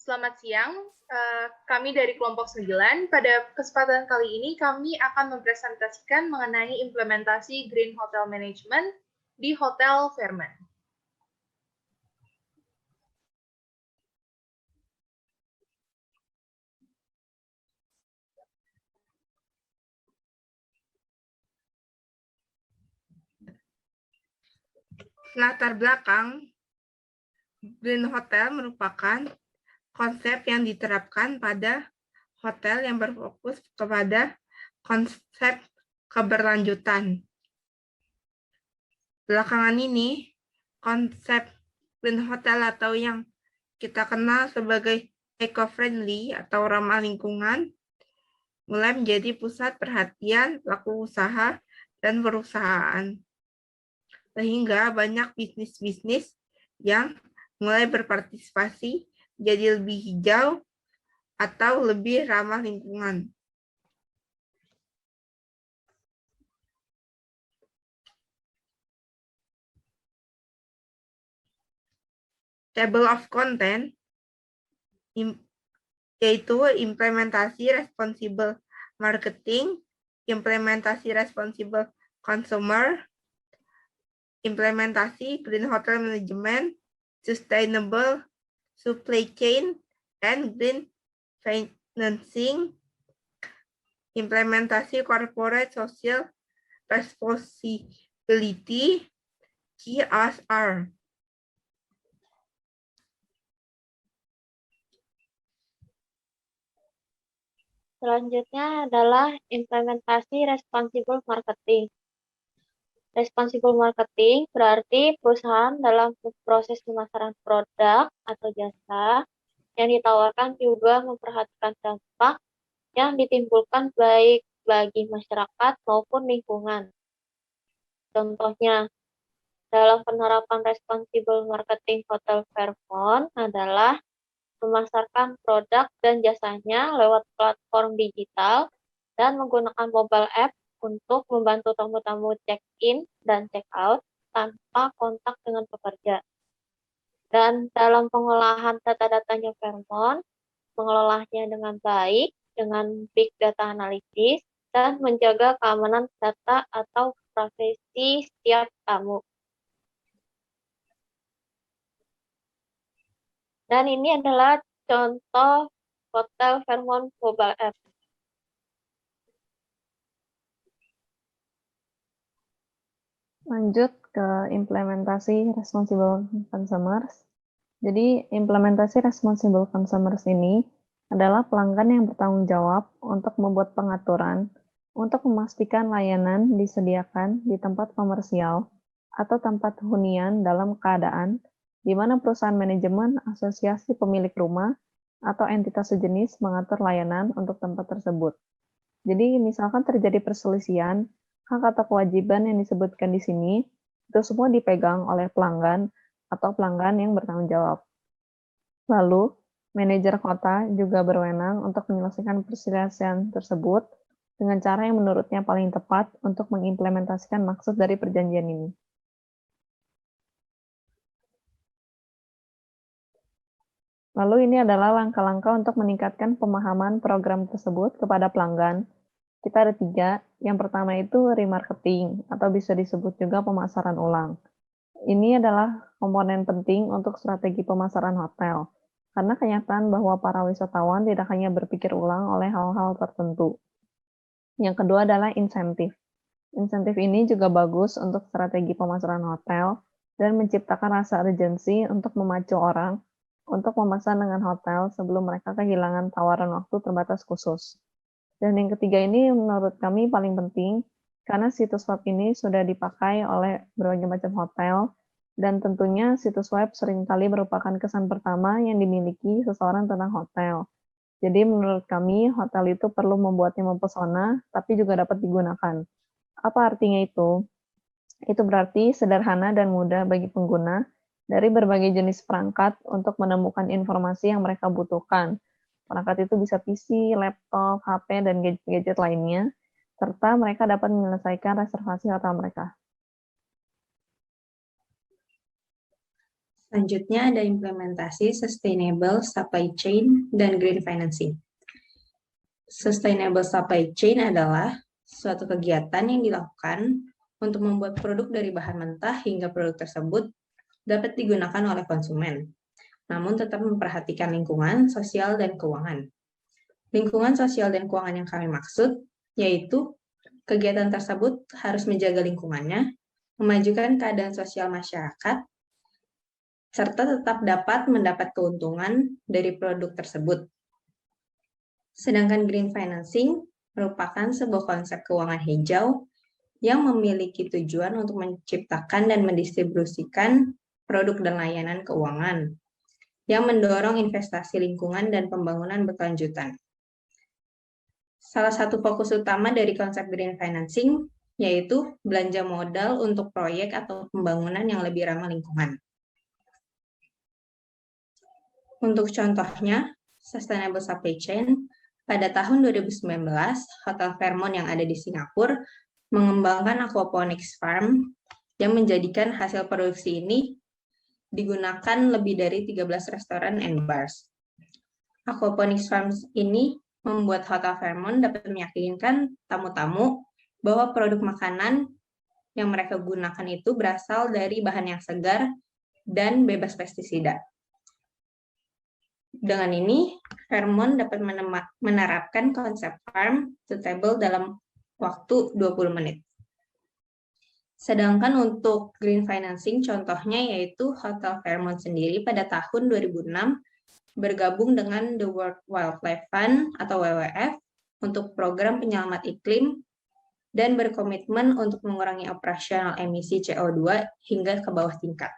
Selamat siang, kami dari kelompok 9. Pada kesempatan kali ini kami akan mempresentasikan mengenai implementasi Green Hotel Management di Hotel Fairmont. Latar belakang Green Hotel merupakan konsep yang diterapkan pada hotel yang berfokus kepada konsep keberlanjutan. Belakangan ini, konsep Green Hotel atau yang kita kenal sebagai eco-friendly atau ramah lingkungan mulai menjadi pusat perhatian pelaku usaha dan perusahaan. Sehingga banyak bisnis-bisnis yang mulai berpartisipasi jadi lebih hijau atau lebih ramah lingkungan. Table of content yaitu implementasi responsible marketing, implementasi responsible consumer, implementasi green hotel management, sustainable supply chain, and green financing, implementasi corporate social responsibility, CSR. Selanjutnya adalah implementasi responsible marketing. Responsible marketing berarti perusahaan dalam proses pemasaran produk atau jasa yang ditawarkan juga memperhatikan dampak yang ditimbulkan baik bagi masyarakat maupun lingkungan. Contohnya, dalam penerapan responsible marketing Hotel Fairmont adalah memasarkan produk dan jasanya lewat platform digital dan menggunakan mobile app untuk membantu tamu-tamu check-in dan check-out tanpa kontak dengan pekerja. Dan dalam pengolahan data-datanya Fairmont, mengelolanya dengan baik, dengan big data analysis, dan menjaga keamanan data atau privasi setiap tamu. Dan ini adalah contoh Hotel Fairmont mobile app. Lanjut ke implementasi responsible consumers. Jadi implementasi responsible consumers ini adalah pelanggan yang bertanggung jawab untuk membuat pengaturan untuk memastikan layanan disediakan di tempat komersial atau tempat hunian dalam keadaan di mana perusahaan manajemen, asosiasi pemilik rumah, atau entitas sejenis mengatur layanan untuk tempat tersebut. Jadi misalkan terjadi perselisihan, hak atau kewajiban yang disebutkan di sini, itu semua dipegang oleh pelanggan atau pelanggan yang bertanggung jawab. Lalu, manajer kota juga berwenang untuk menyelesaikan perselisihan tersebut dengan cara yang menurutnya paling tepat untuk mengimplementasikan maksud dari perjanjian ini. Lalu ini adalah langkah-langkah untuk meningkatkan pemahaman program tersebut kepada pelanggan. Kita ada 3. Yang pertama itu remarketing, atau bisa disebut juga pemasaran ulang. Ini adalah komponen penting untuk strategi pemasaran hotel, karena kenyataan bahwa para wisatawan tidak hanya berpikir ulang oleh hal-hal tertentu. Yang kedua adalah insentif. Insentif ini juga bagus untuk strategi pemasaran hotel dan menciptakan rasa urgensi untuk memacu orang untuk memesan dengan hotel sebelum mereka kehilangan tawaran waktu terbatas khusus. Dan yang ketiga ini menurut kami paling penting, karena situs web ini sudah dipakai oleh berbagai macam hotel, dan tentunya situs web seringkali merupakan kesan pertama yang dimiliki seseorang tentang hotel. Jadi menurut kami, hotel itu perlu membuatnya mempesona, tapi juga dapat digunakan. Apa artinya itu? Itu berarti sederhana dan mudah bagi pengguna dari berbagai jenis perangkat untuk menemukan informasi yang mereka butuhkan. Perangkat itu bisa PC, laptop, HP, dan gadget-gadget lainnya, serta mereka dapat menyelesaikan reservasi hotel mereka. Selanjutnya ada implementasi sustainable supply chain dan green financing. Sustainable supply chain adalah suatu kegiatan yang dilakukan untuk membuat produk dari bahan mentah hingga produk tersebut dapat digunakan oleh konsumen, namun tetap memperhatikan lingkungan, sosial, dan keuangan. Lingkungan sosial dan keuangan yang kami maksud yaitu kegiatan tersebut harus menjaga lingkungannya, memajukan keadaan sosial masyarakat, serta tetap dapat mendapat keuntungan dari produk tersebut. Sedangkan green financing merupakan sebuah konsep keuangan hijau yang memiliki tujuan untuk menciptakan dan mendistribusikan produk dan layanan keuangan yang mendorong investasi lingkungan dan pembangunan berkelanjutan. Salah satu fokus utama dari konsep green financing yaitu belanja modal untuk proyek atau pembangunan yang lebih ramah lingkungan. Untuk contohnya, Sustainable Supply Chain, pada tahun 2019, Hotel Fairmont yang ada di Singapura mengembangkan aquaponics farm yang menjadikan hasil produksi ini digunakan lebih dari 13 restoran and bars. Aquaponics farms ini membuat Hotel Fairmont dapat meyakinkan tamu-tamu bahwa produk makanan yang mereka gunakan itu berasal dari bahan yang segar dan bebas pestisida. Dengan ini, Fairmont dapat menerapkan konsep farm to table dalam waktu 20 menit. Sedangkan untuk green financing, contohnya yaitu Hotel Fairmont sendiri pada tahun 2006 bergabung dengan The World Wildlife Fund atau WWF untuk program penyelamat iklim dan berkomitmen untuk mengurangi operasional emisi CO2 hingga ke bawah tingkat.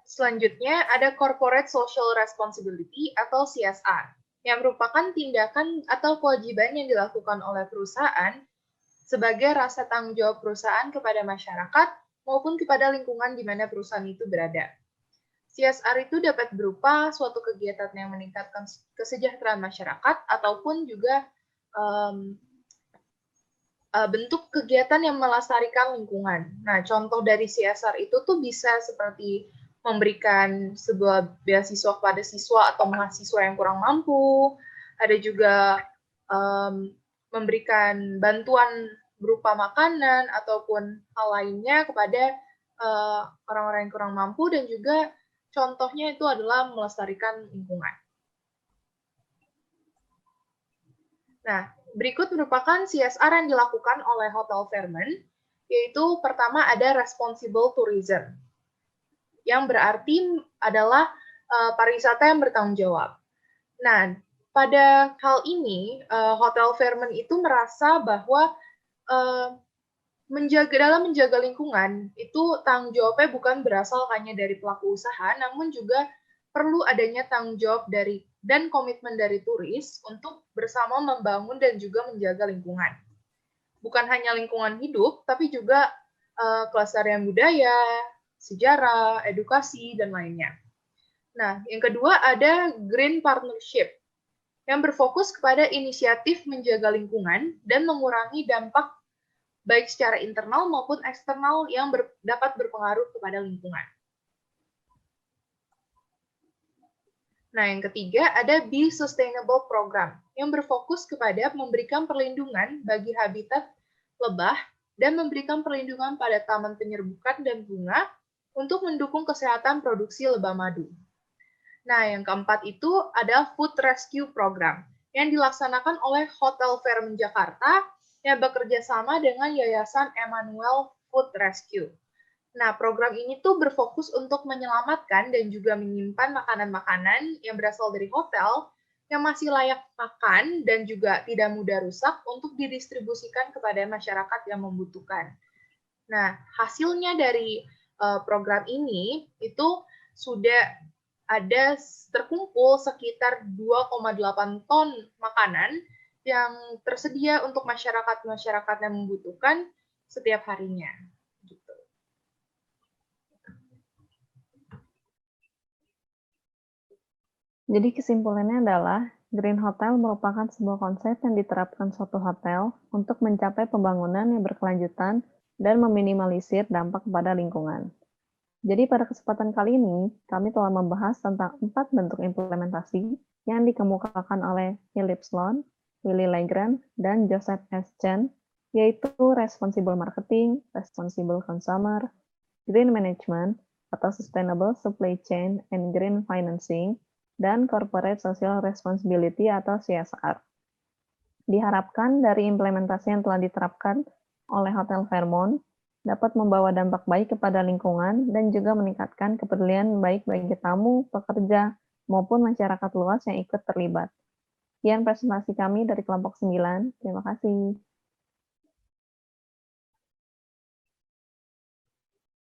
Selanjutnya ada Corporate Social Responsibility atau CSR, yang merupakan tindakan atau kewajiban yang dilakukan oleh perusahaan sebagai rasa tanggung jawab perusahaan kepada masyarakat maupun kepada lingkungan di mana perusahaan itu berada. CSR itu dapat berupa suatu kegiatan yang meningkatkan kesejahteraan masyarakat ataupun juga bentuk kegiatan yang melestarikan lingkungan. Nah, contoh dari CSR itu tuh bisa seperti memberikan sebuah beasiswa kepada siswa atau mahasiswa yang kurang mampu, ada juga memberikan bantuan berupa makanan ataupun hal lainnya kepada orang-orang yang kurang mampu, dan juga contohnya itu adalah melestarikan lingkungan. Nah, berikut merupakan CSR yang dilakukan oleh Hotel Fairmont, yaitu pertama ada responsible tourism, yang berarti adalah pariwisata yang bertanggung jawab. Nah, pada hal ini, Hotel Fairmont itu merasa bahwa dalam menjaga lingkungan, itu tanggung jawabnya bukan berasal hanya dari pelaku usaha, namun juga perlu adanya tanggung jawab dan komitmen dari turis untuk bersama membangun dan juga menjaga lingkungan. Bukan hanya lingkungan hidup, tapi juga kelestarian budaya, sejarah, edukasi, dan lainnya. Nah, yang kedua ada Green Partnership, yang berfokus kepada inisiatif menjaga lingkungan dan mengurangi dampak baik secara internal maupun eksternal yang dapat berpengaruh kepada lingkungan. Nah, yang ketiga ada Be Sustainable Program, yang berfokus kepada memberikan perlindungan bagi habitat lebah dan memberikan perlindungan pada taman penyerbukan dan bunga untuk mendukung kesehatan produksi lebah madu. Nah, yang keempat itu ada Food Rescue Program, yang dilaksanakan oleh Hotel Fairmont Jakarta yang bekerja sama dengan Yayasan Emmanuel Food Rescue. Nah, program ini tuh berfokus untuk menyelamatkan dan juga menyimpan makanan-makanan yang berasal dari hotel yang masih layak makan dan juga tidak mudah rusak untuk didistribusikan kepada masyarakat yang membutuhkan. Nah, hasilnya dari program ini itu sudah ada terkumpul sekitar 2,8 ton makanan yang tersedia untuk masyarakat-masyarakat yang membutuhkan setiap harinya. Gitu. Jadi kesimpulannya adalah Green Hotel merupakan sebuah konsep yang diterapkan suatu hotel untuk mencapai pembangunan yang berkelanjutan dan meminimalisir dampak kepada lingkungan. Jadi pada kesempatan kali ini, kami telah membahas tentang 4 bentuk implementasi yang dikemukakan oleh Philip Sloan, Willy Legrand, dan Joseph S. Chen, yaitu Responsible Marketing, Responsible Consumer, Green Management, atau Sustainable Supply Chain and Green Financing, dan Corporate Social Responsibility atau CSR. Diharapkan dari implementasi yang telah diterapkan oleh Hotel Fairmont dapat membawa dampak baik kepada lingkungan dan juga meningkatkan kepedulian baik bagi tamu, pekerja, maupun masyarakat luas yang ikut terlibat. Sekian presentasi kami dari kelompok 9. Terima kasih.